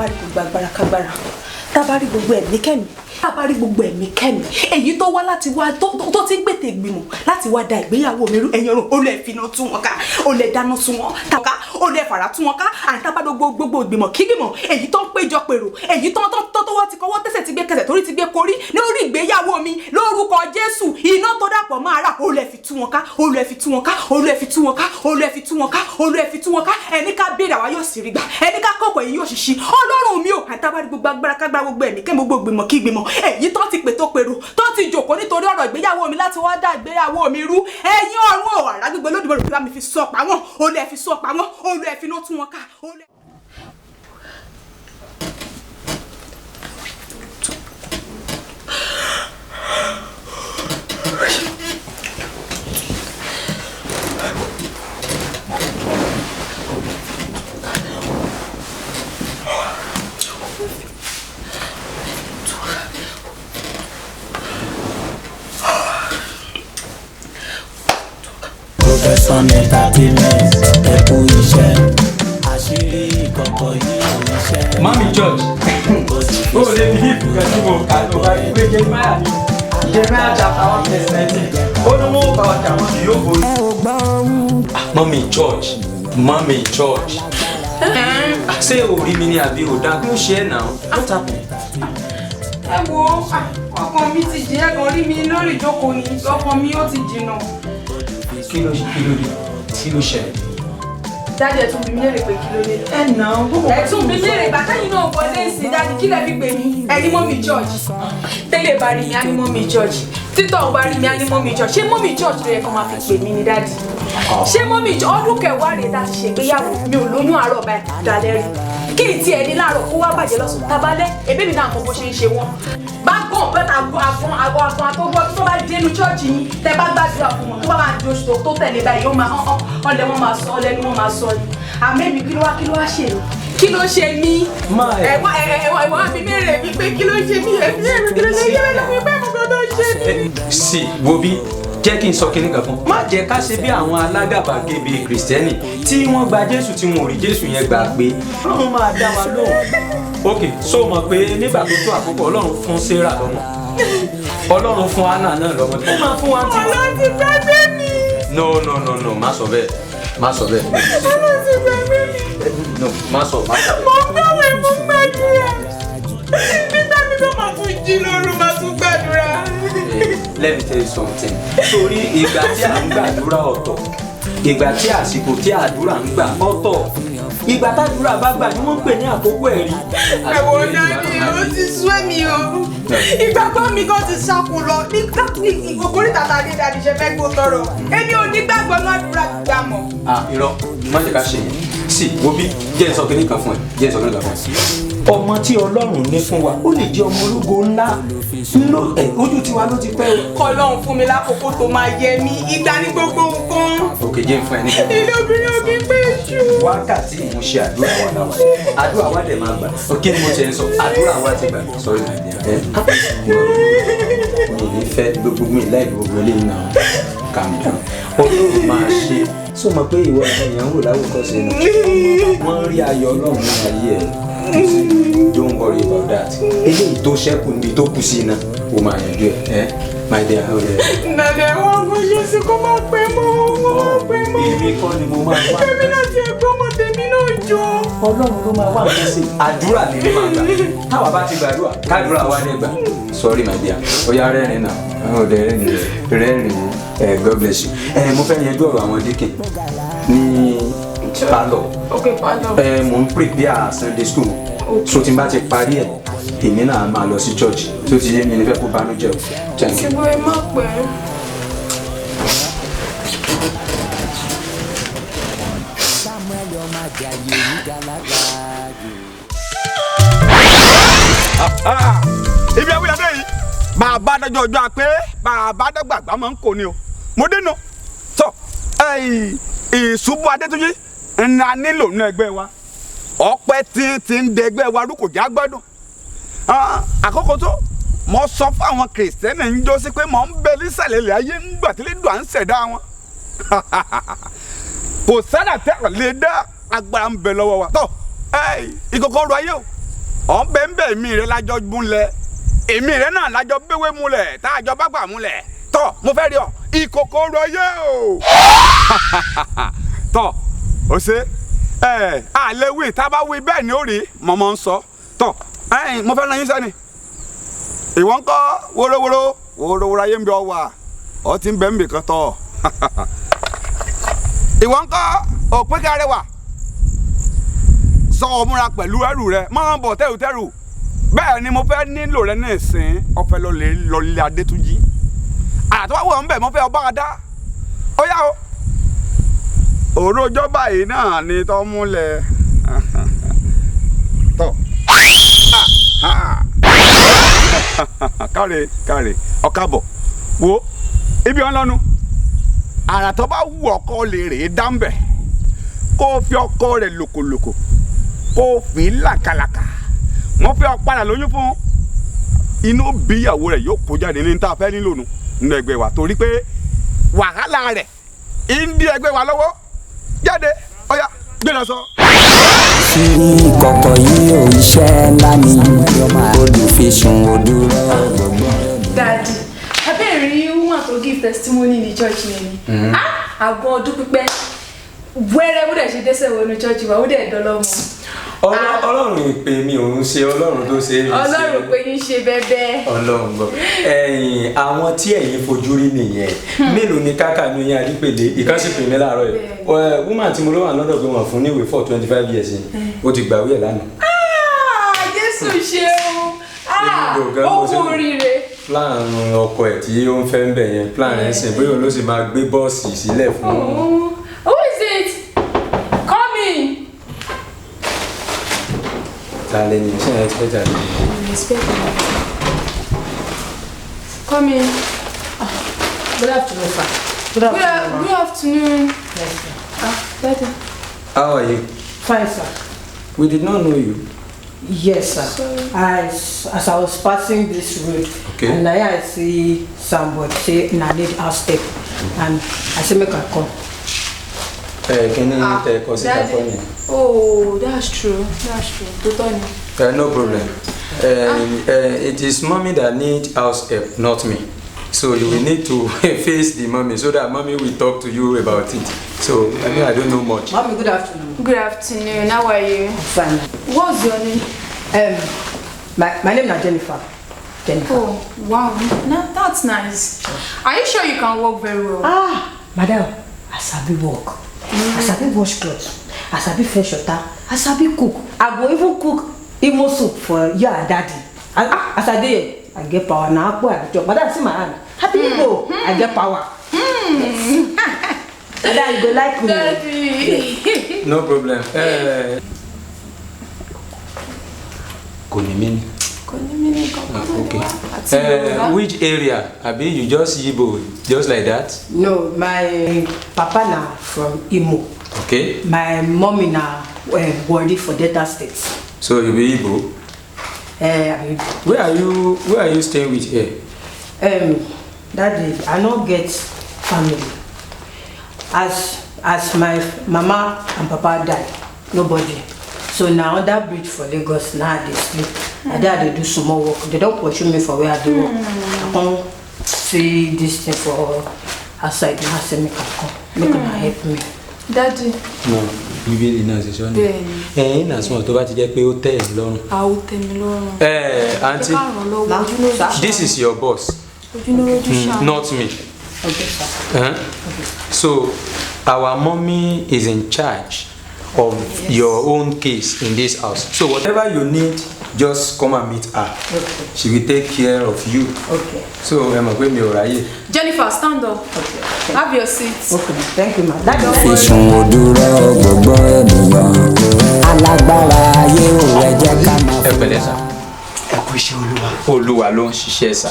tabari gbogbo agbára kágbára tabari gbogbo ẹ̀mí kẹ́mi tabari gbogbo ẹ̀mí kẹ́mi èyí tó wá láti wá tó ti gbètè gbìmọ̀ láti wá da ìgbéyàwó mi rú ẹ̀yin ọ̀run ó lè finá tú wọn ká ó lè dáná tú wọn ká ó lè fara tú wọn ká àti tabari gbogbo ìgbìmọ̀ kí gbìmọ̀ èyí tó ń péjọ pèrò èyí tó wá ti kọwọ́ tẹ̀sẹ̀ ti gbé kẹsẹ̀ torí ti gbé korí lórí ìgbéyàwó mi lórúkọ Jésù iná tó dàpọ̀ máa rà ó lè fi tú wọn ká ó lè fi tú wọn ká ó lè fi tú wọn ká ó lè fi tú wọn ká ó lè fi tú wọn ká ẹni ká béèrè àwa yóò sì rí gbà ẹni ká kọ̀kọ̀ èyí yóò ṣiṣi Ọlọ́run mi ò àtàbárí gbogbo agbára kágbára gbogbo ẹ̀mí kẹ́ gbogbo gbìmọ̀ kí gbìmọ̀ èyí tó ti pè tó pèrò tó ti jòkó nítorí ọ̀rọ̀ ìgbéyàwó mi láti wá dá ìgbéyàwó mi rú ẹ̀yin ọ̀run ò àrà gbogbo Olódùmarè fi bá mi fi sọ pa wọ́n ó lè fi sọ pa wọ́n ó lè fi iná tú wọn ká ó lè. Profession entertainment ẹ̀kú iṣẹ́ àṣírí ìkọ̀kọ̀ yìí iṣẹ́. Mami George, ó lè bí ìfúkẹ́ tí mo kà tó bá gbé Jeremiah ní Jeremiah chapter 1:19. Ó ní wọ́n bá ọjà wọn kì yóò borí. Mami George, Mami George. Ṣé orí mi ni àbí òdà kí ó ṣe é náà? What happened? Ẹ wo ọkàn mi ti jẹ́ ẹ̀gàn rí mi lórí ìjókòó ni ọkàn mi ó ti jìnnà. Kí ló ṣẹlẹ̀? Dájú ẹ tún bí mi léèrè pé kí ló dé. Ẹ tún bí mi léèrè bàtà yìí náà wọlé ìsìn dájú kí lẹ fi pè mí. Ẹ ní Mọ́mì George. Tẹ́lẹ̀ bá rí mi á ní Mọ́mì George. Títọ́ bá rí mi á ní Mọ́mì George. Ṣé Mọ́mì George ló yẹ kó máa fi pè mí ní dájú? Ṣé Mọ́mì George ọdún kẹwàá rèé láti ṣègbéyàwó mi ò lóyún àárọ̀ báyìí dalẹ́ rí. Kí n tiẹ̀ ní láàárọ̀ kó wá bàjẹ́ lọ́sùn tabalẹ̀ ebí mi náà mọ bó ṣe ń ṣe wọ́n. Bákan bẹ́ẹ̀ àgbọn àtọ́gbọ́ tó bá dénú ṣọ́ọ̀ṣì yín tẹ́ bá gbàdúrà fún wọn tó bá máa di oṣù tó tẹ̀lé báyìí ó máa ọ̀lẹ́ wọn máa sọ ọ̀lẹ́ ni wọ́n máa sọ ni. Àmẹ́mi kí ló wá ṣe mí? Kí ló ṣe mí? Ẹ̀wọ̀n àbí mẹ́rẹ̀ mi pé kí ló ṣe mí? Ẹ̀mí kí ló ṣe yẹ́ lẹ́nu mi pé mo gbọ́dọ̀ ṣe mí. Sí, wo bí jẹ́ kí n sọ kíní kan fún. Má jẹ́ ká ṣe bí àwọn alágàbàgebè kìrìsìtẹ́nì tí wọ́n gba Jésù tí wọn ò rí Jésù yẹn gbà pé Ọlọ́run máa dá wa lóhùn. Ok, so mọ̀ pé nígbà tó tó àkókò Ọlọ́run fún Sarah lọ́mọ. Ọlọ́run fún Anna náà lọ́mọ. Ó máa fún wa tí. Ọlọ́run ti gbàgbé mi. No, má sọ bẹ́ẹ̀. Ọlọ́run ti gbàgbé mi. No, má sọ bẹ́ẹ̀. Mo gbàwé mo gbàdúrà. Nígbà mi ló máa tún jí lóru máa tún gbàdúrà. Let me tell you something. Torí ìgbà tí à ń gbàdúrà ọ̀tọ̀, ìgbà tí àsìkò tí àdúrà ń gbà ọ̀tọ̀, ìgbà tádúrà bá gbà ni wọ́n ń pè ní àkókò ẹ̀rí. Ẹ̀wọ̀n dání ó ti sú èmi o. Ìgbàgbọ́ mi kan ti ṣàkó lọ ní ìgbòkórí tàtà àdéhàdì ṣe fẹ́ gbó tọrọ. Èmi ò ní gbàgbọ́ náà àdúrà gbà mọ́. Irọ́ má jẹ́ ká ṣe yẹn. Sí, wo bí jẹ́ ìsọ kìíní kan fún ẹ. Ọmọ tí Ọlọ́run ní fún wa ó lè jẹ́ ọmọ ológo ńlá ojú tiwa ló ti pẹ́ o. Kọ́lọ́run fún mi lákòókò tó máa yẹ mí ìgbà ní gbogbo nǹkan. Òkè jẹ́ fún ẹ ní. Ilé obìnrin ò kí ń pé jù. Wákàtí ìmúṣẹ àdúrà wa náà àdúrà wa dẹ̀ máa gbà. Òkè ni mo ti ń sọ àdúrà wa ti gbà. Sọ́rí Nàìjíríà. Mi ní fẹ́ gbogbo mi láì gbogbo eléyìí náà calm down. Ọlọ́run máa ṣe. Sọ ma pé ìwọ èèyàn wò láwùkọ́ṣe náà. Wọ́n rí ayọ̀ Ọlọ́run ní ayé ẹ̀. Don't worry about that. Eléyìí tó ṣẹ́kù níbi tó kù sí iná ó máa yanjú ẹ̀ my dear how are you? Nàdẹ̀ wọ́n kò ṣe sí kó máa pẹ́ mọ́. Èmi kọ́ ni mo máa wá. Èmi náà ti ẹ̀gbọ́n ọmọ tèmi náà jọ. Ọlọ́run ló máa wá nǹkan sí. Àdúrà ni mi máa gbà. Táwa bá ti gbàdúrà kádùrà wa ní gbà. Sorry my dear. Ó yá rẹ́rìn náà. Àwọn ọ̀dẹ̀ rẹ́rìn God bless you. Mo fẹ́ yanjú ọ̀rọ̀ àwọn díkè ní pálọ̀. Okay, pálọ̀. Mo ń prepare Sunday school. So tí n bá ti parí ẹ̀ èmi náà máa lọ sí church tó ti yé mi ní fẹ́ kó banújẹ́ o. Ṣùgbọ́n ẹ má pẹ́. Ibi awuyade yìí bàbá adájọ́ ọjọ́ àpé bàbá adágbàgbà máa ń kó ni o mo dénú tọ ìṣubú Adétúnjí ńlá nílò nínú ẹgbẹ́ wa ọpẹ́ tí ń dẹgbẹ́ wa rú kò já gbádùn àkókò tó mo sọ fún àwọn kìrìsìtẹ́nì ń jó sí pé mo ń bẹ nísàlẹ̀ ilẹ̀ ayé ńgbà tí lè dùn à ń ṣẹ̀dá wọn kò sẹ́dà tẹ́lẹ̀ lè dá agbára ń bẹ lọ́wọ́ wa tọ́ Ìkòkò ọrọ̀ ayé o ọ̀ ń bẹ́ẹ̀ mi rẹ lájọ múlẹ̀ èmi rẹ náà lájọ gbéwé múlẹ̀ tá a jọ bá gbà múlẹ̀ tọ́ mo fẹ́ rí ọ ìkòkò rọyé o tọ́ o ṣe àlẹ́ wí tá a bá wí bẹ́ẹ̀ ni ó rí mọ̀mọ́ ń sọ tọ́ mo fẹ́ ràn yín sẹ́ni ìwọ ń kọ́ wórówóró ayé ń bẹ ọ wà ọ ti ń bẹ ń bẹ kan tọ́ ìwọ ń kọ́ òpin kárẹ́wà sọ ọmúra pẹ̀lú ẹrù rẹ máa ń bọ̀ tẹ́rù bẹ́ẹ̀ ni mo fẹ́ nílò rẹ ní ìsìn ọ̀fẹ́ lọ́lẹ̀ Adétúnjí àtọ́wọ́ ń bẹ̀ mo fẹ́ ọba adá ó yá o òrojọ́ báyìí náà ni tọ́ múlẹ̀ tọ́ káre ọ̀kábọ̀ wo ibi ọ̀n lọ́nu àrà tó bá wù ọkọ lè rèé dáńbẹ̀ kó o fi ọkọ rẹ̀ lòkòlòkò kó o fi làkàlàkà wọ́n fẹ́ ọ̀padà lóyún fún inú bí ìyàwó rẹ̀ yóò kó jáde ní tá a fẹ́ nílò nínú ẹgbẹ́ wa torí pé wàhálà rẹ̀ ń dí ẹgbẹ́ wa lọ́wọ́ jáde ọ̀yá gbé lọ sọ. Àṣírí ìkọ̀kọ̀ yìí ò iṣẹ́ ńlá ni olùfisùn òdúró gbogbo. Daddy, abẹ́rẹ́ woman to give testimony ní church yẹn ni. Àgbọn ọdún pípẹ́ wẹ́rẹ́ bó dẹ̀ ṣe dẹ́sẹ̀ wọnú church wa ó dẹ̀ dọ́lọ́mọ. Ọlọ́run ìpè mi ò ń ṣe Ọlọ́run tó ṣe é ní ṣe. Ọlọ́run pé yín ṣe bẹ́bẹ́. Ọlọ́run gbọ́ àwọn tí ẹ̀yin fojú rí nìyẹn mélòó ni káka ní oyin àdípèlé ìkànsìpè mi láàárọ̀ yìí woman tí mo ló wà lọ́dọ̀ pé wọ́n fún níwèé for 25 years ó ti gbàwé ẹ̀ lánàá. Jésù ṣeun ó kú oríire. plan ọkọ ẹ̀ tí ó ń fẹ́ ń bẹ̀ yẹn plan ẹ̀ sìn bóyá ló sì máa gbé bọ́ọ̀sì sílẹ̀ fún. Who is it? Come in. Taleni, ṣé ẹ expect that? Respect me. Come in. Good afternoon, sir. Good afternoon. Yes, sir. Daddy. How are you? Fine, sir. We did not know you. Yes, sir. As I was passing this road, okay, and I see somebody say, "I need a step," and I say, "Make I come." Can you consider for me? Oh, that's true. Totally. No problem. It is mommy that need house help, not me. So you will need to face the mommy so that mommy will talk to you about it. So I mean, I don't know much. Mommy, good afternoon. Good afternoon. How are you? I'm fine. What's your name? My name is Jennifer. Jennifer. Oh, wow. That's nice. Are you sure you can walk very well? Madam, I sabi walk. I sabi wash clothes. I sabi fetch water. I sabi cook. I go even cook Igbo soup for you and daddy. As I dey, I get power now. Madam, see my hand. Happy Igbo, I get power. Yes. Madam, you go like me. Daddy. No problem. Konimini. Okay. Which area? Abi, you just Igbo, just like that? No, my papa now from Imo. Okay. My mommy now working for Delta State. So you be Igbo? Where are you staying with here? Daddy, I don't get family. As my mama and papa died, nobody. So now that bridge for Lagos, now they sleep. And there they do some more work. They don't pursue me for where I do work. I can't see this thing for outside. Now say me can come. Make them help me. Daddy. No, Bíbélì náà ṣe sọ ni. Na small tó bá ti jẹ́ pé ó tẹ́ ẹ lọ́rùn. A ó tẹ́ mi lọ́rùn. Auntie, this is your boss. Not me. Okay, sir. Okay. So our mommy is in charge of your own case in this house. So whatever you need, just come and meet her. Okay. She will take care of you. Okay. So Jennifer, stand up. Okay. Have your seat. Okay. Thank you, ma'am. Fíṣun òdúró gbogbo ènìyàn alágbára ayé ò rẹ jẹ́ ká máa ẹ pẹ̀lẹ́ sà. Ẹ kú iṣẹ́ Olúwa. Olúwa ló ń ṣiṣẹ́ sà.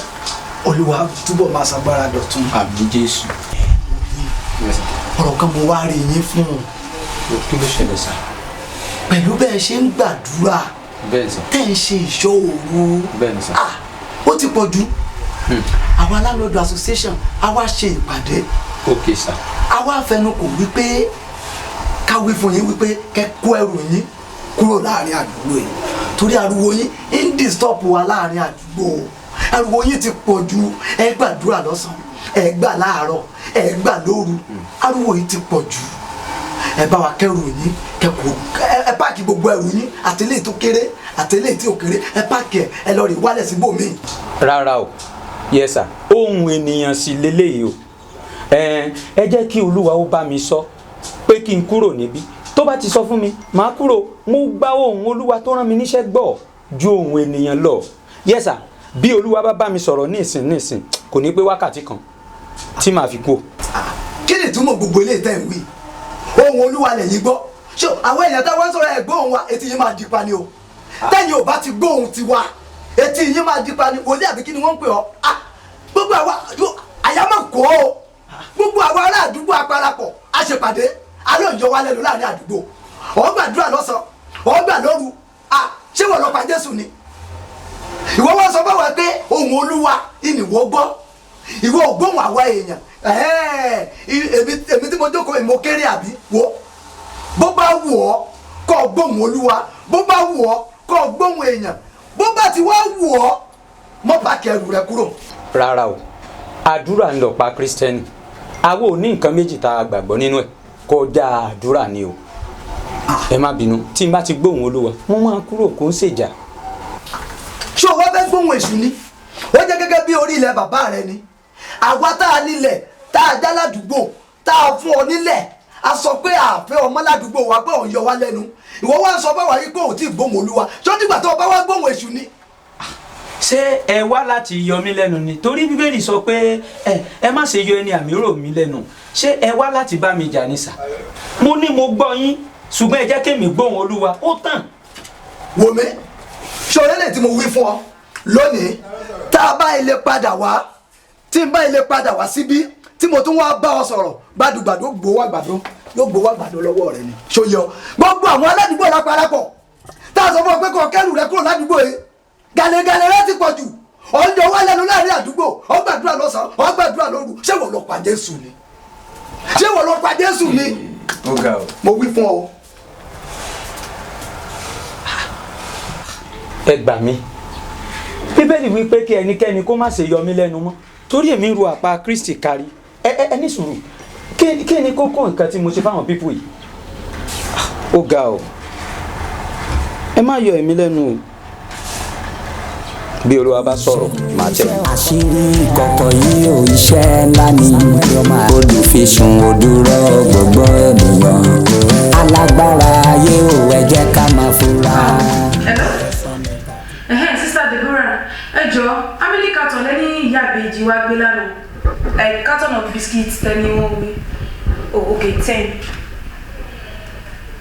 Olúwa túbọ̀ máa ṣagbára dọ̀tun. Àmín Jésù. Ọ̀rọ̀ kan mo wá rí yín fún un. Kí ló ṣẹlẹ̀ sà? Pẹ̀lú bẹ́ẹ̀ ṣe ń gbàdúrà. Bẹ́ẹ̀ sà. Tẹ́ ń ṣe ìṣọ́ òru. Bẹ́ẹ̀ ni sà. Ó ti pọ̀ jù. Àwa landlord association a wá ṣe ìpàdé. Okay sà. A wá fẹnukò wípé ká wí fún yín wípé kẹ́ kó ẹrù yín kúrò láàrin àdúgbò yìí. torí ariwo yín ń disturb wa láàrin àdúgbò ariwo yín ti pọ̀ jù ẹ gbàdúrà lọ́sàn-án ẹ gbà láàárọ̀ ẹ gbà lóru ariwo yín ti pọ̀ jù ẹ bá wa kẹrù yín kẹ́kọ̀ọ́ ẹ páàkì gbogbo ẹrù yín àtẹlẹ tó kéré àtẹlẹ tí ò kéré ẹ páàkì ẹ lọ rí wálẹ̀ síbòmíì. rárá o yes sir ohun ènìyàn sì leléyìí o ẹ jẹ́ kí olúwa ó bá mi sọ pé kí n kúrò níbí tó bá ti sọ fún mi màá kúrò mo gbà ohun olúwa tó rán mi níṣẹ́ gbọ́ ju ohun ènìyàn lọ yes sir bí olúwa bá mi sọ̀rọ̀ nísìn kò ní pé wákàtí kan tí màá fi kú. kí ni ìtumọ̀ gbogbo eléyìí tẹ̀ ń wí ohun olúwa lẹ́yìn gbọ́ ṣé àwọn èèyàn táwọn ń sọ̀rọ̀ ẹ̀ gbọ́ ohun wa etí yín máa di pa ni o tẹ́yìn ò bá ti gbọ́ ohun tiwa etí yín máa di pa ni wòlíì àbí kí ni wọ́n ń pè ọ́ gbogbo àwa àyà máa kọ́ ọ́ gbogbo àwa ará àdúgbò àparapọ̀ àṣepàdé alẹ́ òjò wa lẹ́nu láàrin àdúgbò ọ̀ gbàdúrà lọ́sàn-án ọ̀ gbà lóru ṣé wọ́n lọ pa Jésù ni ìwọ wọ́n sọ fáwọn pé ohun olúwa ìnìwọ́ gbọ́ ìwọ ò gbóhùn àwa èèyàn èmi tí mo jókòó èmi mo kéré àbí wo bó bá wù ọ́ kó gbóhùn olúwa bó bá wù ọ́ kó gbóhùn èèyàn bó bá ti wá wù ọ́ mọ́ bá kẹrù rẹ kúrò. rárá o àdúrà ń lọ pa Kristẹni àwa ò ní nǹkan méjì tá a gbàgbọ́ nínú ẹ̀ kọjá àdúrà ni o ẹ má bínú tí n bá ti gbóhùn olúwa mo máa kúrò kó ń ṣèjà. ṣé o wá fẹ́ gbóhùn èṣù ni ó jẹ́ gẹ́gẹ́ bí orí ilẹ̀ bàbá rẹ ni àwa tá a nílẹ̀ tá a dá ládùúgbò tá a fún ọ nílẹ̀ a sọ pé àfẹ́ ọmọ ládùúgbò wa pé òun yọ wá lẹ́nu ìwọ wá sọ fáwa yìí pé òun ti gbóhùn olúwa ṣó dìgbà tó o bá wá gbóhùn èṣù ni. ṣé ẹ wá láti yọ mí lẹ́nu ni torí bíbélì sọ pé ẹ má ṣe yọ ẹni àmì rò mí lẹ́nu ṣé ẹ wá láti bá mi jà ní sà mo ní mo gbọ́ yín ṣùgbọ́n ẹ jẹ́ kémi gbóhùn olúwa ó tàn. wò mí ṣọlẹ́ lè tí mo wí fún ọ lónìí tá a bá ilé padà wá tí n bá ilé padà wá síbí tí mo tún wá bá ọ sọ̀rọ̀ gbàdúgbàdú gbowó àgbàdo yóò gbowó àgbàdo lọ́wọ́ rẹ ni ṣòyọ gbogbo àwọn aládùúgbò láparapọ̀ tá a sọ fún ọ pé kò kẹ́rù rẹ kúrò ládùúgbò yìí gàlẹ́gàlẹ́ rẹ ti pọ̀ jù ọ̀njọ́ wà lẹ́nu láàrin àdúgbò ó gbàdúrà lọ́sàn-án ó gbàdúrà lóru ṣé wọ́n lọ pa Jésù ni ṣé wọ́n lọ pa Jésù ni mo wí fún ọ. ẹ gbà mí bíbélì wí pé kí ẹnikẹ́ni kó má ṣe yọ mí lẹ́nu mọ́ torí èmi ń ru àpá Kristi kárí ẹ ní sùúrù kí ni kókó nǹkan tí mo ṣe fáwọn pípù yìí ó ga o ẹ má yọ èmi lẹ́nu o bí olúwa bá sọ̀rọ̀ máa tẹ̀. àṣírí ìkọ̀kọ̀ yìí ò iṣẹ́ ńlá ni olùfisùn òdúró gbogbo ènìyàn alágbára ayé ò ẹ jẹ́ ká máa fura. Sister Deborah ẹ jọ̀ọ́ how many carton lẹ́ni ìyá àbèjì wa gbé lánàá like carton of biscuits tẹ́ni wọ́n gbé oh okay 10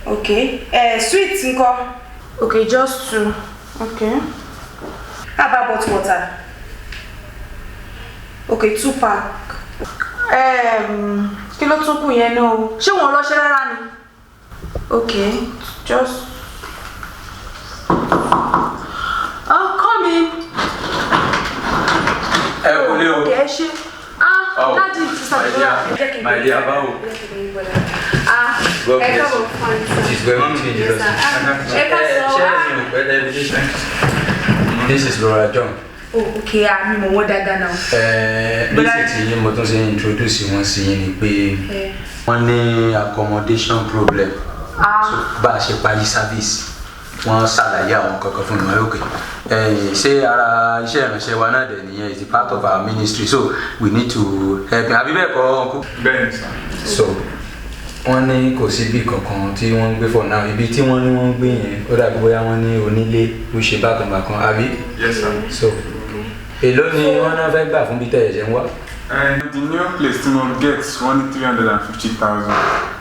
okay sweet ńkọ́ okay just 2 okay. How about bottled water? Okay, 2 pack. Kí ló tún kù yẹn náà? Ṣé wọ́n lọ ṣe rárá ni? Okay, just. Oh, come in. Kò lè o. Okay, ṣe. Daddy, sister. My dear, báwo? God bless you. She's going to change us. This is Laura John. Oh, okay. I'm more than now. Basically, mo tún ṣe introduce wọn sí yín ni pé wọ́n ní accommodation problem. So bá a ṣe parí service, wọ́n ṣàlàyé àwọn kankan fún mi lókè. Ṣé ara iṣẹ́ ìránṣẹ́ wa náà dẹ̀ nìyẹn is part of our ministry, so we need to help. Àbí bẹ́ẹ̀ kọ́ uncle? Bẹ́ẹ̀ni sir. So wọ́n ní kò sí bí kankan tí wọ́n ń gbé for now ibi tí wọ́n ní wọ́n ń gbé yẹn ó dàbí bóyá wọ́n ní onílé ló ṣe bákan bákan àbí. Yes sir. So èló ni wọ́n náà fẹ́ gbà fún bí tẹ̀ ẹ̀jẹ̀ ń wá. The new place tí mo get wọ́n ní 350,000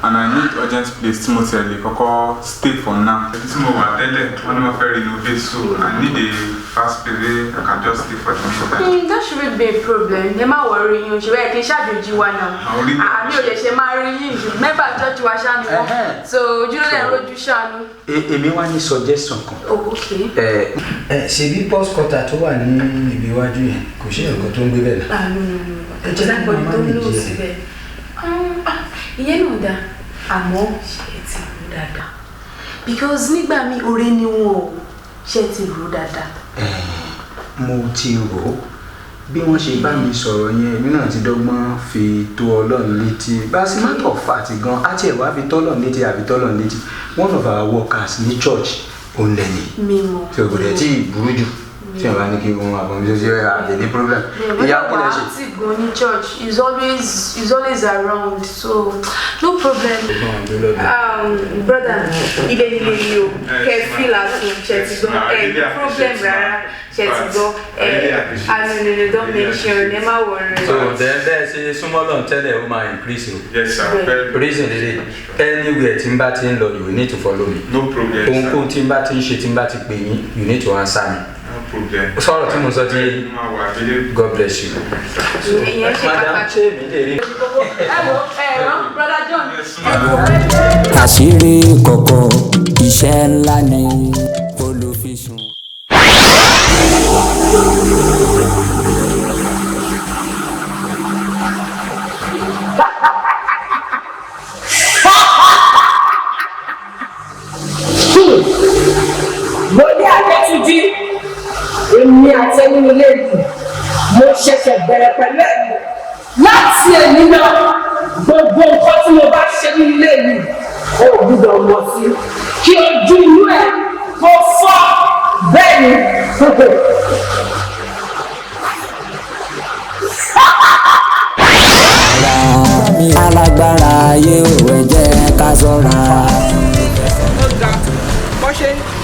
and I need urgent place tí mo tẹ̀lé kọ́kọ́ stay for now. Tí mo wà tẹ́lẹ̀ wọ́n ní mo fẹ́ renovate so I need a fast place where I can just stay for the meantime. That shouldn't be a problem. Ẹ má worry yín o ṣe bẹ́ẹ̀ kí n ṣàjòjì wa náà. Àmì ò lè ṣe máa rí yín jù mẹ́fà church wa ṣáà ni wọ́n. So ojúlé lẹ́yìn rojú ṣáà ni. Èmi wá ní suggestion kan. Oh, okay. Ṣebí post quarter tó wà ní ibi iwájú yẹn kò ṣe nǹkan tó ń gbé bẹ́ẹ̀ náà. No. Ẹ̀jẹ̀ pọ̀ ní tó ń lò síbẹ̀. Ìyẹn náà dá àmọ́ ṣe ti mú dáadáa. Because nígbà míì oore ni wọn o. ṣé ti rò dáadáa. mo ti rò ó bí wọ́n ṣe bá mi sọ̀rọ̀ yẹn èmi náà ti dọ́gbọ́n fi tó Ọlọ́run létí bá a sì má tọ̀ fà tí gan á tiẹ̀ wá fi tọ́lọ́run létí àbí tọ́lọ́run létí one of our workers ní church òun lẹ́yìn mímọ́ tí o kò dẹ̀ tí ì burú jù tí wọ́n bá ní kí wọ́n àbọ̀ mi tó ṣe àlè ní problem ìyá kí lè ṣe. ti go ní church is always around so no problem. Brother ilé nílé yìí o kẹ́ feel at home ṣe ti gbọ́ problem rárá ṣe ti gbọ́ ànínú don mention ẹ má worry. so bẹ́ẹ̀ ṣe súnmọ́ lọ́n tẹ́lẹ̀ ó máa increase o. Yes sir. reason lele anywhere tí n bá ti ń lọ you need to follow me. No problem. ohunkóhun tí n bá ti ń ṣe tí n bá ti pè yín you need to answer me. sọ̀rọ̀ tí mo sọ ti God bless you. ìyẹn ṣe pàtàkì. Brother John. àṣírí ìkọ̀kọ̀ iṣẹ́ ńlá ni olùfisùn. mo ní Adétúnjí èmi àti ẹni ilé ìlú mo ṣẹ̀ṣẹ̀ bẹ̀rẹ̀ pẹ̀lú ẹ̀mí láti ẹ̀mí náà gbogbo nǹkan tí mo bá ṣe ní ilé ìlú ó gbúdọ̀ mọ̀ sí kí ojú inú ẹ̀ kó fọ́ bẹ́ẹ̀ ni. alágbára ayé ò ẹ jẹ́ ká ṣọ́ra.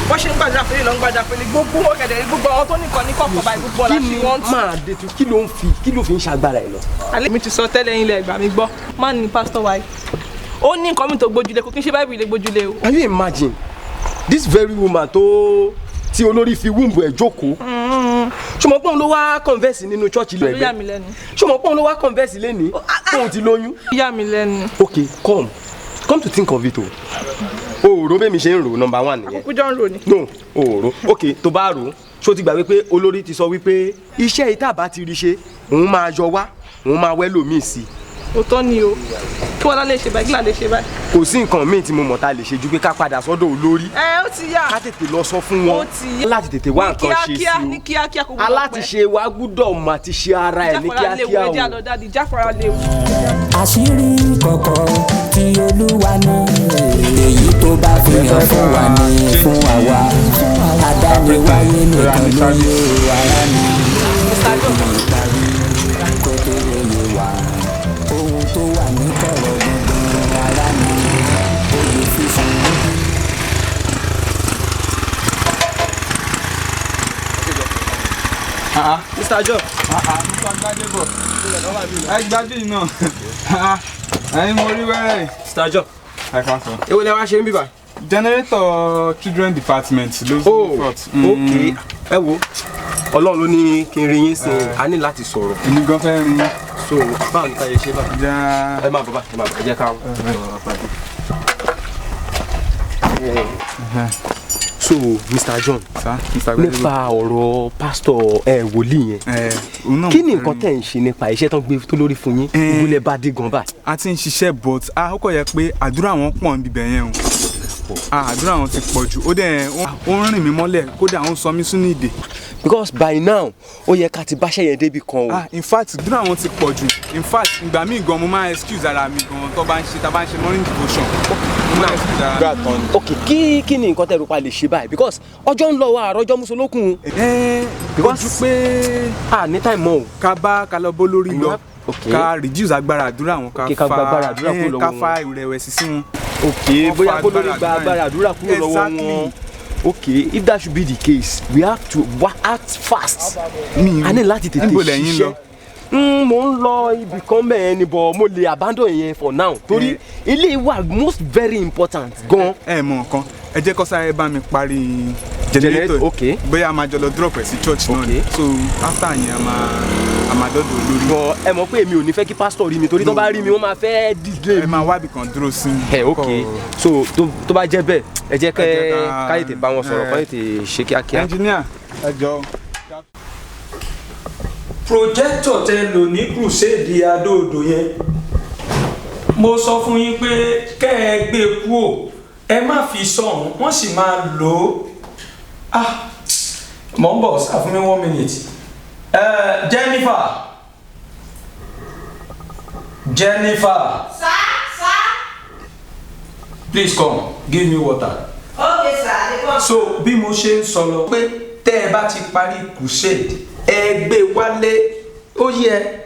bọ́ ṣe ń gbàdúrà fún ilé lọ ń gbàdúrà fún ilé gbogbo wọn kẹ̀dẹ̀ gbogbo àwọn tó nìkan ní kọ̀ọ̀kan báyìí gbogbo ọ̀la ṣe wọ́n tì. máa dé tu kí ló fi ń ṣàgbára ẹ lọ. alẹ́ mi ti sọ tẹ́lẹ̀ yín lẹ̀ gbà mí gbọ́ má ní pásítọ̀ wáyé ó ní nǹkan mi tó gbójúlé kò kí n ṣe báyìí lè gbójúlé o. Can you imagine this very woman tí olórí fi wúńbù ẹ̀ jókòó ṣùgbọ́n pọ́n ló wá converse nínú church ilé ó yà mí lẹ́nu. ṣùgbọ́n pọ́n ló wá converse lẹ́ni fóun ti lóyún. ó yà mí lẹ́nu. okay come to think of it o òòró bẹ́ẹ̀ mi ṣe ń rò number one nìyẹn. àkókò jọ ń rò ni. no òòró okay tó bá rò ṣó ti gbà wípé olórí ti sọ wípé iṣẹ́ ìtàbá ti rí ṣe òun máa yọ wá òun máa wẹ́ lòmíì sí i. òótọ́ ni o kí wọ́n lè ṣe báyìí kí là lè ṣe báyìí. kò sí nǹkan míì tí mo mọ̀ ta lè ṣe ju pé ká padà sọ́dọ̀ olórí. ó ti yá. ká tètè lọ sọ fún wọn. ó ti yá. láti tètè wá nǹkan ṣe sí o. ní kíákíá kò gbọ́dọ̀ pẹ́. alátiṣe wa gbọ́dọ̀ mà ti ṣe ara ẹ̀ ní kíákíá o. jáfara léwu. àṣírí ìkọ̀kọ̀ tí Olúwa ní èyí tó bá fi hàn fún wa ní fún àwa adániwáyé nìkan ló yé ara ní ìparí kó tó yé wa ohun tó wà ní kọ̀rọ̀ gbọ̀ngàn ara ní olùfisùn. Mr. Job. ẹ gbájú yìí náà ẹyin mo rí wẹ́rẹ́. Mr. Job. ẹ ká sọ. èwo lẹ wá ṣe ń bíbá. generator children department ló sì report. ok ẹ wo Ọlọ́run ló ní kí n rí yín sìn a ní láti sọ̀rọ̀. èmi gan fẹ́ rí. so báwo ni ká yẹ ṣe báyìí. ẹ máa bọ̀ báyìí ẹ jẹ́ ká so Mr. John nípa ọ̀rọ̀ pásítọ̀ wòlíì yẹn kí ni nǹkan tẹ̀ ń ṣe nípa iṣẹ́ tó ń gbé tó lórí fún yín ìwúlẹ̀ bá dé gan báyìí. a ti ń ṣiṣẹ́ but ó kọ̀ yẹ pé àdúrà wọn pọ̀ níbẹ̀ yẹn o àdúrà wọn ti pọ̀ jù ó dẹ̀ ó ń rìn mí mọ́lẹ̀ kódà ó ń sọ mí sínú ìdè. because by now ó yẹ ká ti báṣẹ́ yẹn débi kan o. in fact àdúrà wọn ti pọ̀ jù in fact ìgbà míì gan mo máa excuse ara mi gan tó bá ń ṣe tá a bá ń ṣe morning devotion mo máa excuse ara mi. ok kí ni nǹkan tẹ̀rù pa lè ṣe báyìí because ọjọ́ ń lọ wa àrọ́jọ́ musolókun. because pé ní time mọ́ o. ká lọ bó lórí lọ ká reduce agbára àdúrà wọn ká fa ìrẹ̀wẹ̀sì sí wọn. ok bóyá kó lórí gba agbára àdúrà kúrò lọ́wọ́ wọn. okay if that should be the case we have to act fast. a ní láti tètè ṣiṣẹ́. mo ń lọ ibì kan bẹ́ẹ̀ ni bọ̀ mo lè abandon yẹn for now torí ilé wa most very important gan. ẹ mọ nǹkan ẹ jẹ́ kó sáré bá mi parí generator bóyá a máa jọ lọ drop ẹ̀ sí church náà ni so after yẹn a máa dọ́dọ̀ olórí. bọ ẹ mọ̀ pé èmi ò ní fẹ́ kí pásítọ̀ rí mi torí tó bá rí mi wọ́n máa fẹ́ delay mi. ẹ máa wábì kan dúró sí i. ok so tó bá jẹ́ bẹ́ẹ̀ ẹ jẹ́ ká tètè bá wọn sọ̀rọ̀ ká tètè ṣe kíákíá. engineer ẹ jọ. projector tẹ lò ní crusade adóodò yẹn mo sọ fún yín pé kẹ́ ẹ gbé kúò ẹ má fi sọ̀hún wọ́n sì máa lò ó Mo ń bọ̀ sá fún mi 1 minute. Jennifer. Sir. Please come, give me water. Okay, sir. So bí mo ṣe ń sọ lọ pé tẹ́ ẹ bá ti parí crusade ẹ gbé wálé ó yẹ.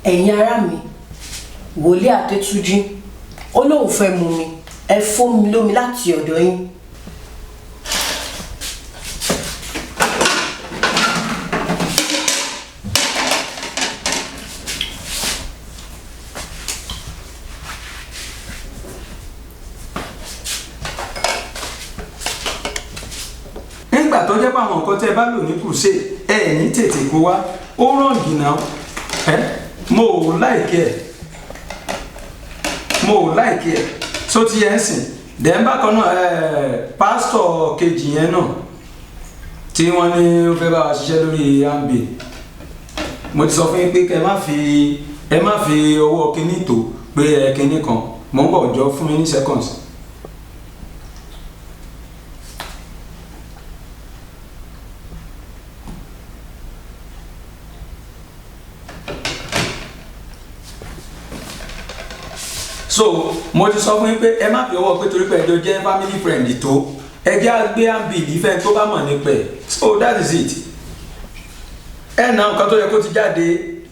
Ẹ̀yin ará mi, wòlíì Adétúnjí, ó lóun fẹ́ mu mi, ẹ fún mi lómi láti ọ̀dọ̀ yín. Nígbà tó jẹ́ pé àwọn nǹkan tẹ́ ẹ bá lò ní crusade ẹ ní tètè kó wá ó rọ̀ǹgì náà mo ò láìkí ẹ̀ so ti yẹn sìn dẹ̀ bákan náà pásítọ̀ kejì yẹn náà tí wọ́n ní ó fẹ́ bá wa ṣiṣẹ́ lórí ambi mo ti sọ fún yín pé ẹ má fi ọwọ́ kínní tó pé kínní kan mo ń bọ̀ jọ fún mi ní seconds. So mo ti sọ fún yín pé ẹ má fi ọwọ́ pé torí pé ẹjọ́ jẹ́ family friend tó ẹ jẹ́ àgbé àǹbìlì ìfẹ́ tó bá mọ̀ nípa ẹ̀ so that is it. Ẹ na nǹkan tó yẹ kó ti jáde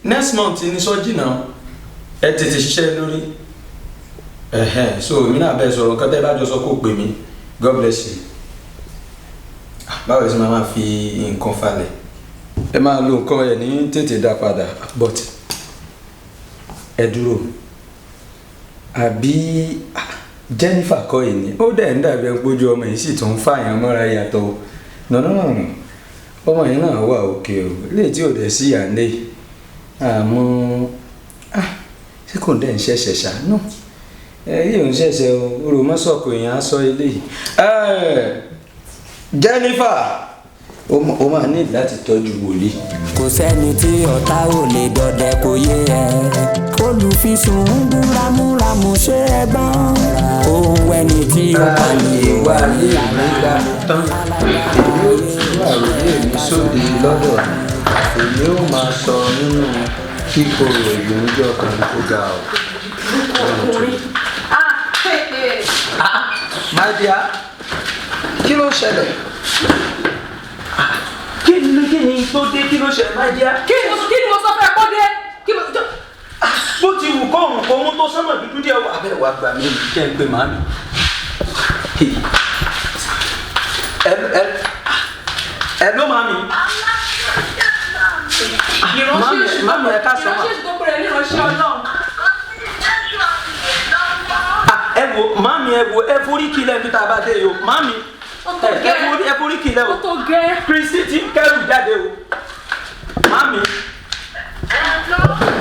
next month ní sọ́jì náà ẹ tètè ṣiṣẹ́ lórí so èmi náà bẹ́ẹ̀ sọ̀rọ̀ nǹkan tẹ́ ẹ bá jọ sọ kó pè mí God bless you. Báwo ni màá fi nǹkan falẹ̀ ẹ máa lo nǹkan ẹ̀ ní tètè dá padà but ẹ dúró àbí Jennifer kọ́ yìí ni ó dẹ̀ ń dàbí ẹgbójú ọmọ yìí sì tún fààyàn mọ́ra yàtọ̀ nọ́nà ọmọ yìí náà wà òkè o léyìí tí ò dẹ̀ sí ìyànlẹ́ yìí àmọ́ ṣé kò dẹ̀ ń ṣẹ̀ṣẹ̀ ṣàánú yìí ń ṣẹ̀ṣẹ̀ o rò mọ́sọ̀kò èèyàn á sọ eléyìí. Jennifer o máa ní láti tọ́jú wòlíì. kò sẹ́ni tí ọ̀tá ò lè dọdẹ kò yé ẹ olùfisùn ń búramúramù ṣé ẹ gbọ́n ohun ẹni tí ó bá lè wà ní àríwá tán èyí ó tú àròyé mi sóde lọ́dọ̀ èyí ó máa sọ nínú kíkó ìròyìn ojú ọkàn tó ga ọ́. My dear, kí ló ṣẹlẹ̀? Kí ni tó dé kí ló ṣẹlẹ̀ my dear? Kí ni mo sọ fún ẹ kó dé? Bó ti wù kọ́ ọ̀rùn kó mú tó sánmọ̀ dúdú díẹ̀ wà bẹ́ẹ̀ wá gbà mí kẹ́ ń pè màmí. Ẹ ló màmí. Màmí ẹ ká sọ ma. Ìránṣẹ́ tó pèrè ní ìránṣẹ́ Ọlọ́run. Ẹ wo màmí ẹ forí kílẹ̀ bí tá a bá dé yìí o màmí. Ẹ forí kílẹ̀ o. Ó tó gẹ́. Kristi ti kẹ́rù jáde o. Màmí.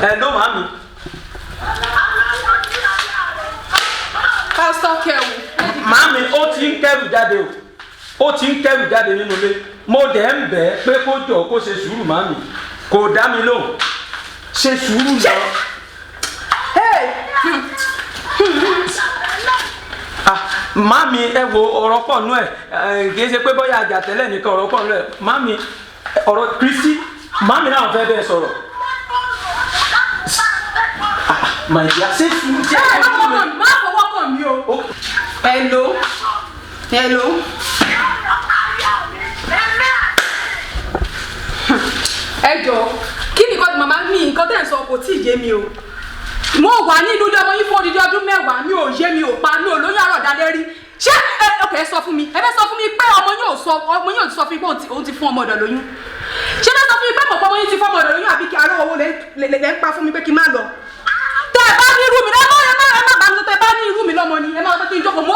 Ẹ ló màmí. Pásítọ̀ Kẹ̀wù. Màmí ó ti ń kẹ́rù jáde o. Ó ti ń kẹ́rù jáde nínú ilé. Mo dẹ̀ ń bẹ̀ ẹ́ pé kó jọ kó ṣe sùúrù màmí. Kò dá mi lóhùn. Ṣe sùúrù lọ. Màmí ẹ wo ọ̀rọ̀ pọ̀ nú ẹ̀ kì í ṣe pé bóyá àjà tẹ́lẹ̀ nìkan ọ̀rọ̀ pọ̀ nú ẹ̀ màmí ọ̀rọ̀ Kristi màmí náà fẹ́ bẹ́ẹ̀ sọ̀rọ̀. Màìyá ṣe sùúrù tí ẹ kọ́ fún mi. Má fọwọ́ kàn mí o. Hello. Ẹ jọ̀ọ́ kí ni nǹkan tí màmá mi nǹkan tẹ̀ ń sọ kò tí ì yé mi o. Mo wà nínú ilé ọmọ yín fún odidi ọdún mẹ́wàá mi ò yé mi ò pa mi ò lóyún àrọ̀ dalẹ́ rí. Ṣé ẹ sọ fún mi ẹ fẹ́ sọ fún mi pé ọmọ yín ò sọ fún mi pé òun ti fún ọmọ ọ̀dọ̀ lóyún. Ṣé fẹ́ sọ fún mi pé mọ̀ pé ọmọ yín ti fún ọmọ ọ̀dọ̀ lóyún àbí kí arọ́ owó lẹ́ ń pa fún mi pé kí n má lọ. Tẹ́ ẹ bá ní irú mi ẹ má bá mi sọ tẹ́ ẹ bá ní irú mi lọ́mọ ni ẹ má sọ pé kí n jókòó mo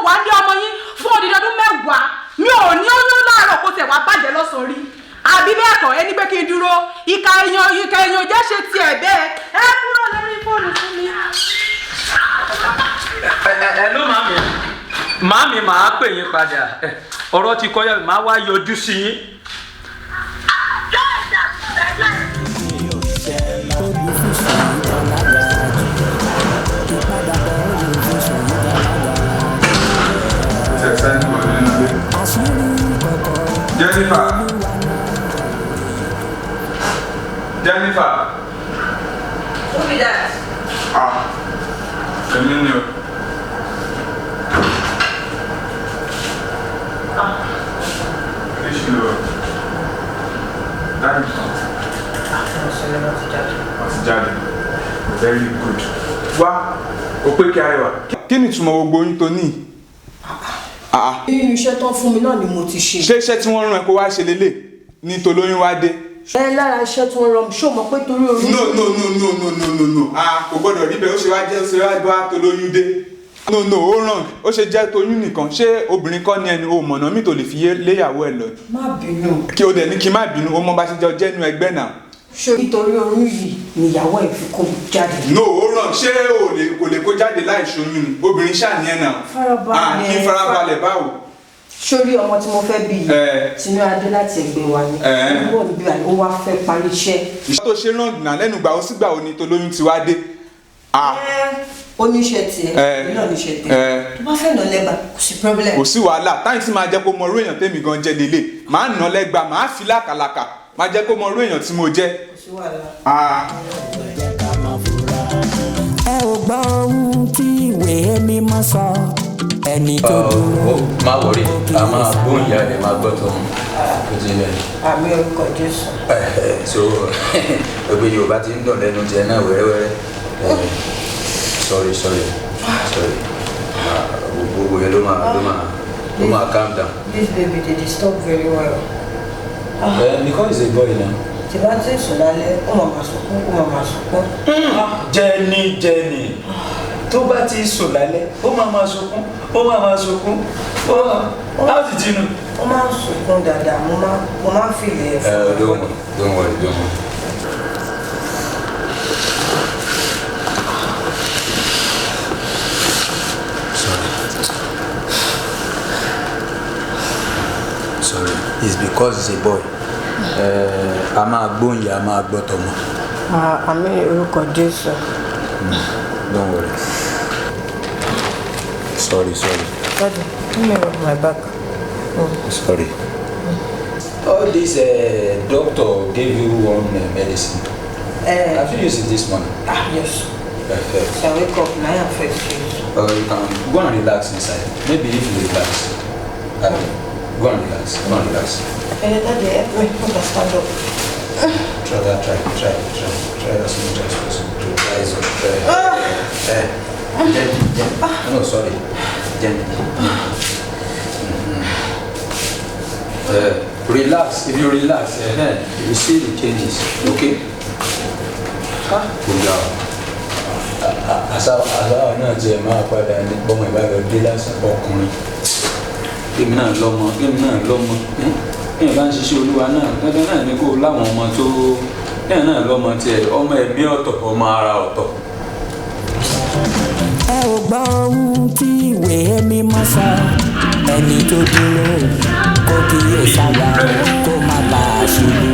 wà ní ọmọ yín fún odidi ọdún mẹ́wàá mi ò ní oyún láàárọ̀ kó tẹ̀ wá bàjẹ́ lọ́sàn-án rí. Àbí bẹ́ẹ̀ kọ́ ẹni pé kí n dúró ìka èèyàn jẹ́ ṣe tiẹ̀ bẹ́ẹ̀ ẹ kúrò lórí fóònù fún mi. Ẹ ló màmí màá pè yín padà ọ̀rọ̀ ti kọjá màá wá yọjú sí yín. Jennifer. Who be that? Emilio. Ishilo. That is jáde. Very good. Wá, o pé kí arẹwà. Kí ni ìtumọ̀ gbogbo oyún tó ní? Inú iṣẹ́ tán fún mi náà ni mo ti ṣe. Ṣé iṣẹ́ tí wọ́n rán ẹ kó wá ṣe lélẹ̀ ní tolóyún wá dé? Lára iṣẹ́ tí wọ́n rán mi, ṣó mọ̀ pé torí orí. No. Kò gbọ́dọ̀ rí bẹ́ẹ̀ ó ṣe wá jẹ́ ó ṣe wá bá tolóyún dé. No, ó wrong. Ó ṣe jẹ́ toyún nìkan. Ṣé obìnrin kọ́ ni ẹni o mọ̀nà mi tó lè fi léyàwó ẹ lọ? Má bínú. Kí o dẹ̀ ní kí n má bínú, o mọ bá ṣe jọ jẹ́nu ẹgbẹ́ náà. Ṣé nítorí oyún yìí níyàwó ẹ̀ fi kó jáde? No, ó ràn ṣé kò lè kó jáde láì ṣoyún ni obìnrin ṣáà ní ẹ̀ náà. Farabalẹ̀. Kí n farabalẹ̀ báwo. Sórí ọmọ tí mo fẹ́ bí yìí tinú adé láti ẹgbẹ́ wa ni wọ́n bí wa ó wá fẹ́ parí iṣẹ́. Iṣẹ́ tó ṣe rán náà lẹ́nu gbà ó sígbà ó ní tolóyún ti wá dé. Oníṣẹ́ tiẹ̀ èmi náà níṣẹ́ tẹ̀ tó bá fẹ́ nà lẹ́gbàá kò sí problem. Kò sí wàhálà táyì tí máa jẹ́ kó mọ irú èèyàn tèmi gan jẹ́ lélẹ̀ máa nà lẹ́gbàá máa fi lákàlàkà máa jẹ́ kó mọ irú èèyàn tí mo jẹ́. Kò sí wàhálà. ẹ ò gbọ́ ohun tí ìwé mímọ́ sọ ẹni tó dúró. má wọrí a máa gbóhùn ìyá rẹ máa gbọ́ tó ń kó ti lẹ̀. Àmì orúkọ Jésù. So ẹgbẹ́ Yorùbá ti ń dùn lẹ́nu tiẹ̀ náà wẹ́rẹ́wẹ́rẹ́. Sorry. Gbogbo yẹn ló máa calm down. This baby dey disturb very well. Because he's a boy now. Tí bá ti sùn lálẹ́, ó máa máa sunkún. Jenny tó bá ti sùn lálẹ́ ó máa sunkún. How did you know? Ó máa ń sunkún dáadáa, mo máa ń fìlẹ̀ ẹ̀ fún un. Don't worry. Sorry. It's because he's a boy. A máa gbóhùn yà, a máa gbọ́ tọmọ. Àmì orúkọ Jésù. Don't worry. Sorry. Daddy, let me rub my back. Sorry. All this doctor gave you one medicine. Have you used it this morning? Yes. Perfect. So I wake up now and first use. You can go and relax inside. Maybe if you relax. Go and relax. Daddy, help me stand up. Try as much as possible. Gently. No, sorry. Gently. Relax. If you relax, you will see the changes. Okay? Cool down. Àṣà náà ti ẹ̀ máa padà ní bọ́mọ ìbáyọ̀ dé lásán ọkùnrin. Èmi náà lọ́mọ. Èèyàn bá ń ṣiṣẹ́ Olúwa náà dandan náà ní kó láwọn ọmọ tó èèyàn náà lọ́mọ tiẹ̀ ọmọ ẹ̀mí ọ̀tọ̀ ọmọ ara ọ̀tọ̀. ẹ ò gbọ́ ohun tí ìwé mímọ́ sọ ẹni tó dúró kó kíyè sára kó má bàa ṣubú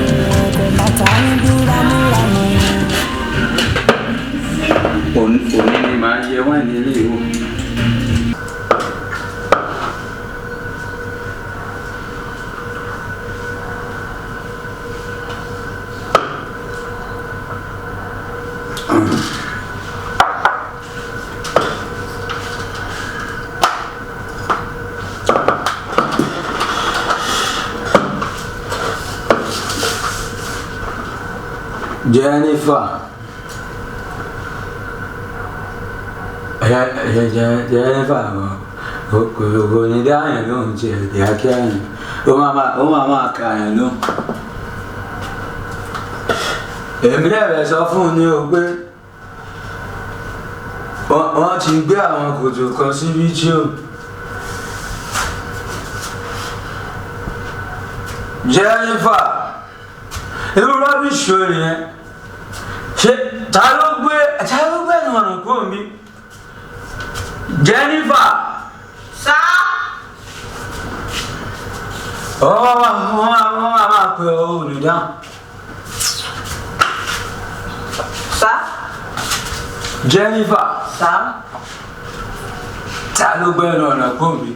bàtà ń dúró múramú. Òní ni màá yẹ wáìnì ilé ìwò. Jennifer. Jennifer kò ní dáhùn lóhùn tí ẹ̀ kíákíá yìí ó máa kà yẹn lóhùn. Èmi náà bẹ̀ sọ fún un ní o pé wọ́n ti gbé àwọn kòtò kan síbí tí ó. Jennifer irú rọ́bìṣì wo nìyẹn ṣe ta ló gbé ẹnu ọ̀nà kúrò mi. Jennifer. Sá. wọ́n máa pè ọ́ olùdáhùn. Sá. Jennifer. Sá. Ta ló gbé ẹnu ọ̀nà kúrò mi.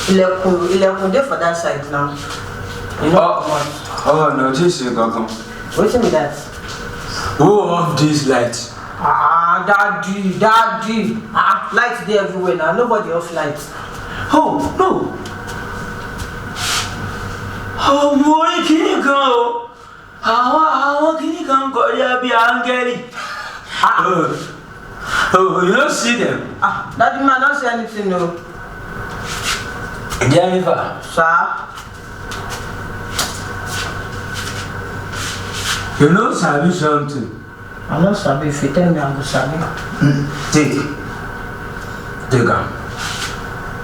ilẹ̀kùn dey for that side now. You know what? Oh, no, this is Ikoko. Wetin be that? Who off this light? Daddy. Light dey everywhere now. Nobody off light. Oh, no. Oh, mo rí kíní kan o. Àwọn kíní kan kọjá bí áńgẹ́lì. Oh, you don't see them? Daddy man, I don't see anything, no. Jennifer. Sir? You know sabi something? I don't sabi. If you tell me, I go sabi. Take am.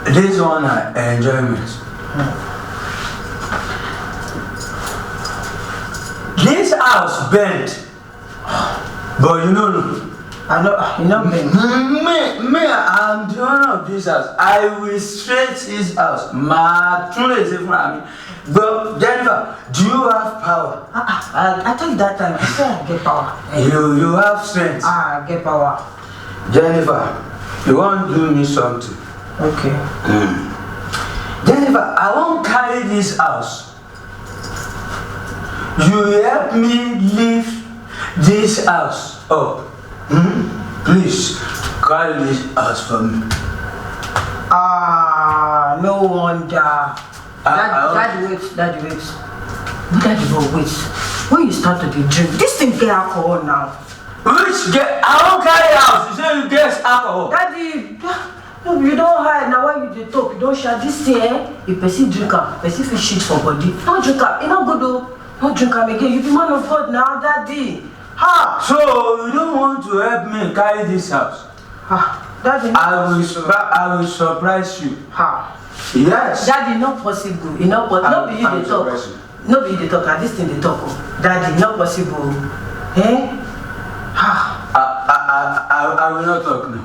This one na enjoyment. This house bent, but you know. You know me. I'm the owner of this house. I will straight this house. But Jennifer, do you have power? I told you that time. I said I get power. You have strength. I get power. Jennifer, you want to do me something? Okay. Jennifer, I won't carry this house. You help me lift this house up. Please carry this house for me. No wonder. Daddy wait. Daddy, wait. When you start to drink, this thing get alcohol now. Which get? I won't carry house. You say you get alcohol. Daddy, no, you don't hide. Now why you dey talk? You don't share this thing, eh? If person drink am, person fit shit for body. Don't drink am. You no good though. Don't drink am again. You be man of God now, Daddy. So you don't want to help me carry this house? Daddy, I will surprise you. Yes. Daddy, not possible. You not possible. No be you dey talk. No be you dey talk. Na this thing dey talk. Daddy, not possible. Eh? I will not talk now.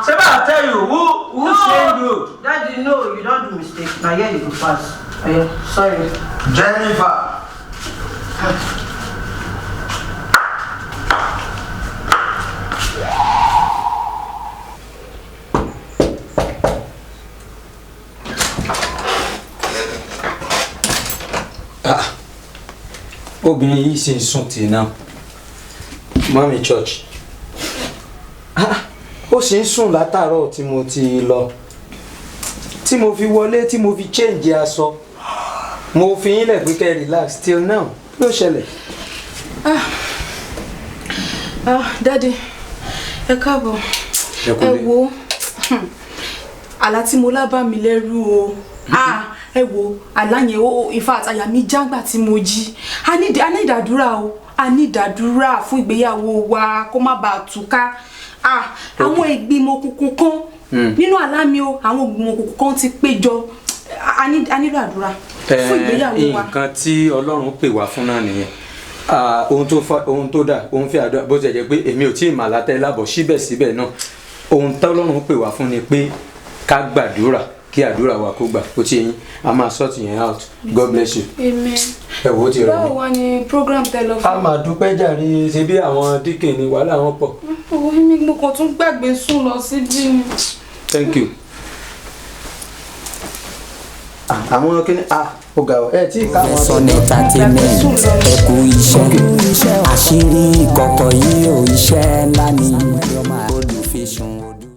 Say I tell you who said you? Daddy, no, you don't do mistake. Now here you go pass. Sorry. Jennifer. Obìnrin yìí sì ń sùn tì náà mọ́mí church ó sì ń sùn látàárọ̀ tí mo ti lọ tí mo fi wọlé tí mo fi change aṣọ mo fi yín lẹ̀ pé kẹ́ relax till now ló ṣẹlẹ̀. Daddy ẹ káàbọ̀ ẹ wo àlá tí mo lá bá mi lẹ́rù o. Ẹ wo àlá yẹn o in fact àyà mi jágbà tí mo jí a ní ìdádúrà o a ní ìdádúrà fún ìgbéyàwó wa kó má bàa túká àwọn ìgbìmọ̀ òkùnkùn kan nínú àlá mi o àwọn ìgbìmọ̀ òkùnkùn kan ti péjọ a nílò àdúrà fún ìgbéyàwó wa. Nǹkan tí Ọlọ́run pè wá fún náà nìyẹn ohun tó dà ohun fi àdúrà bó ti jẹ́ pé èmi ò tí ì mà látẹ́ lábọ̀ síbẹ̀síbẹ̀ náà ohun tọ́lọ́run pè wá fún ni pé ká gbàdúrà kí àdúrà wa kó gbà ó ti yín a máa sort yẹn out. God bless you. Amen. Ẹ wo ti rẹ. Báwo wá ní program tẹ́lọ̀ fún. A máa dúpẹ́ jàre ṣe bí àwọn díkìn ní wàhálà wọn pọ̀. Owó mi mo kàn tún gbàgbé sùn lọ sí jíìmù. Thank you. Àwọn kíni ó ga ọ ẹ tí ká wọn. Fẹ̀sọ̀ entertainment ẹ kú iṣẹ́ àṣírí ìkọ̀kọ̀ yìí ò iṣẹ́ ńlá ni olùfisùn.